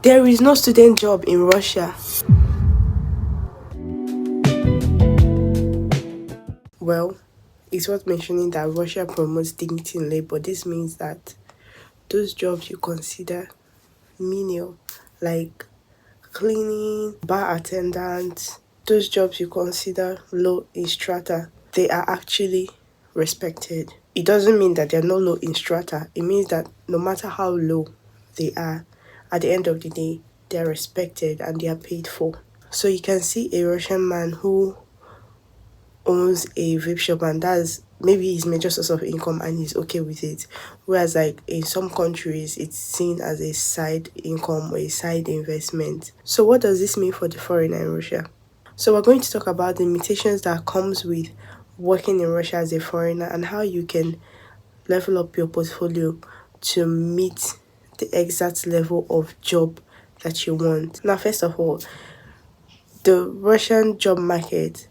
There is no student job in Russia. Well, it's worth mentioning that Russia promotes dignity in labor. This means that those jobs you consider menial, like cleaning, bar attendant, those jobs you consider low in strata, they are actually respected. It doesn't mean that they're not low in strata. It means that no matter how low they are, at the end of the day, they're respected and they are paid for. So you can see a Russian man who owns a vape shop and that's maybe his major source of income and he's okay with it. Whereas like in some countries it's seen as a side income or a side investment. So what does this mean for the foreigner in Russia? So we're going to talk about the limitations that comes with working in Russia as a foreigner and how you can level up your portfolio to meet the exact level of job that you want. Now, first of all, the Russian job market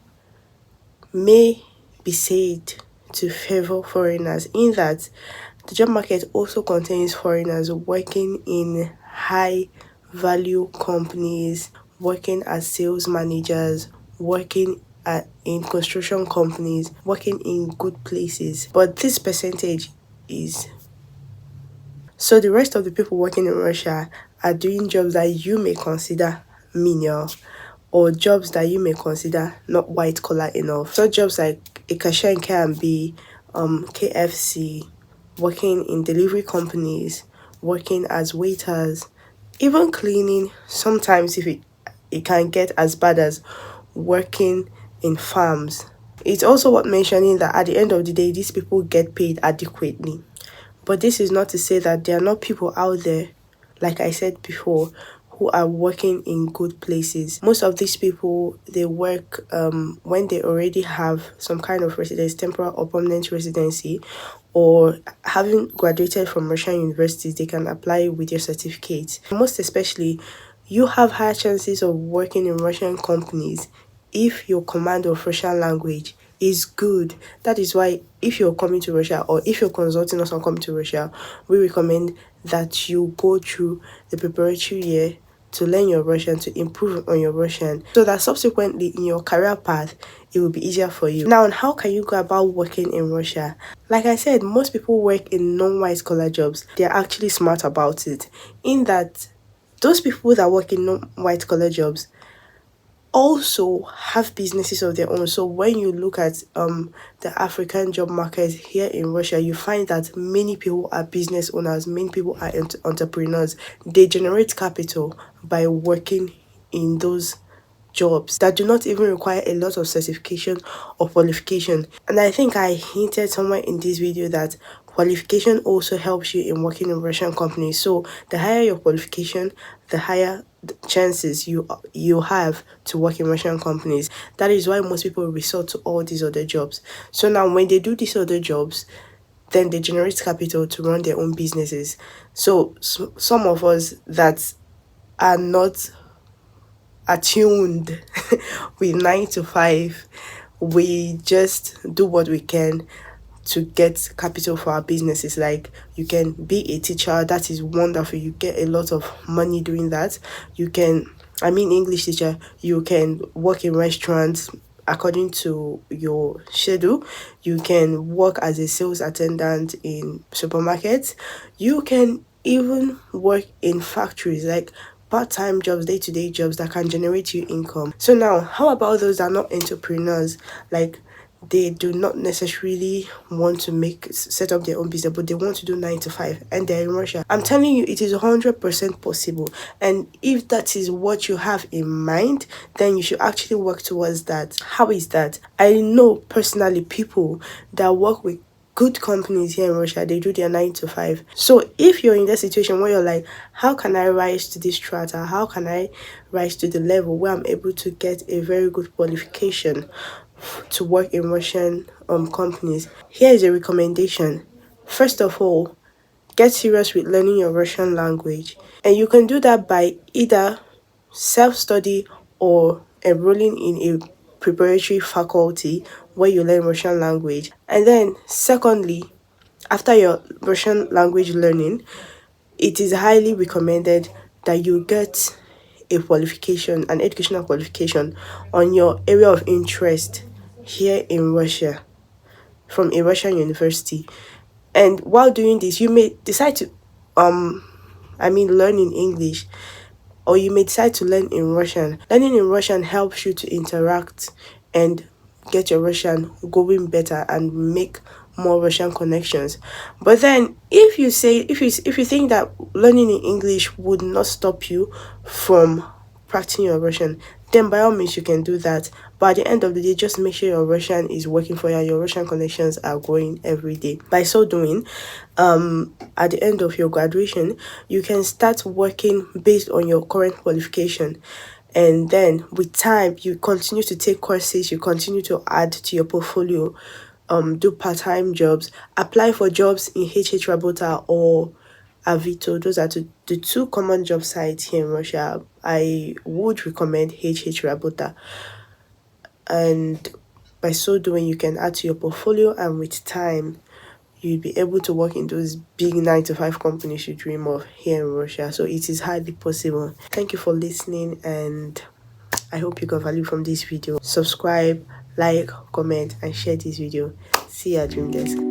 may be said to favor foreigners in that the job market also contains foreigners working in high value companies, working as sales managers, working in construction companies, working in good places. But this percentage is so the rest of the people working in Russia are doing jobs that you may consider menial or jobs that you may consider not white collar enough. So jobs like a cashier in K&B, KFC, working in delivery companies, working as waiters, even cleaning. Sometimes if it can get as bad as working in farms. It's also worth mentioning that at the end of the day, these people get paid adequately. But this is not to say that there are not people out there, like I said before, who are working in good places. Most of these people, they work when they already have some kind of residence, temporary or permanent residency, or having graduated from Russian universities, they can apply with your certificate. Most especially, you have higher chances of working in Russian companies if your command of Russian language is good. That is why if you're coming to Russia or if you're consulting us on coming to Russia, we recommend that you go through the preparatory year to learn your Russian, to improve on your Russian, so that subsequently in your career path, it will be easier for you. Now, how can you go about working in Russia? Like I said, most people work in non-white collar jobs. They're actually smart about it, in that those people that work in non-white collar jobs also have businesses of their own. So when you look at the African job market here in Russia, you find that many people are business owners, many people are entrepreneurs. They generate capital by working in those jobs that do not even require a lot of certification or qualification. And I think I hinted somewhere in this video that qualification also helps you in working in Russian companies. So the higher your qualification, the higher the chances you have to work in Russian companies. That is why most people resort to all these other jobs. So now when they do these other jobs, then they generate capital to run their own businesses. So some of us that are not attuned with 9 to 5, we just do what we can to get capital for our businesses. Like, you can be a teacher, that is wonderful, you get a lot of money doing that. You can, I mean, English teacher, you can work in restaurants according to your schedule. You can work as a sales attendant in supermarkets. You can even work in factories, like part-time jobs, day-to-day jobs that can generate you income. So now, how about those that are not entrepreneurs? Like, they do not necessarily want to set up their own business, but they want to do 9 to 5 and they're in Russia. I'm telling you, it is 100% possible. And if that is what you have in mind, then you should actually work towards that. How is that? I know personally people that work with good companies here in Russia, they do their 9 to 5. So if you're in that situation where you're like, how can I rise to this strata? How can I rise to the level where I'm able to get a very good qualification to work in Russian companies? Here is a recommendation. First of all, get serious with learning your Russian language. And you can do that by either self-study or enrolling in a preparatory faculty where you learn Russian language. And then secondly, after your Russian language learning, it is highly recommended that you get a qualification, an educational qualification on your area of interest here in Russia from a Russian university. And while doing this, you may decide to learn in English, or you may decide to learn in Russian. Learning in Russian helps you to interact and get your Russian going better and make more Russian connections. But then if you think that learning in English would not stop you from practicing your Russian, then by all means you can do that. But at the end of the day, just make sure your Russian is working for you and your Russian connections are growing every day. By so doing, at the end of your graduation, you can start working based on your current qualification. And then with time, you continue to take courses, you continue to add to your portfolio, do part-time jobs, apply for jobs in HH Rabota or Avito. Those are the two common job sites here in Russia. I would recommend HH Rabota. And by so doing, you can add to your portfolio, and with time, you'll be able to work in those big 9 to 5 companies you dream of here in Russia. So it is highly possible. Thank you for listening, and I hope you got value from this video. Subscribe, like, comment, and share this video. See you at DreamDesk.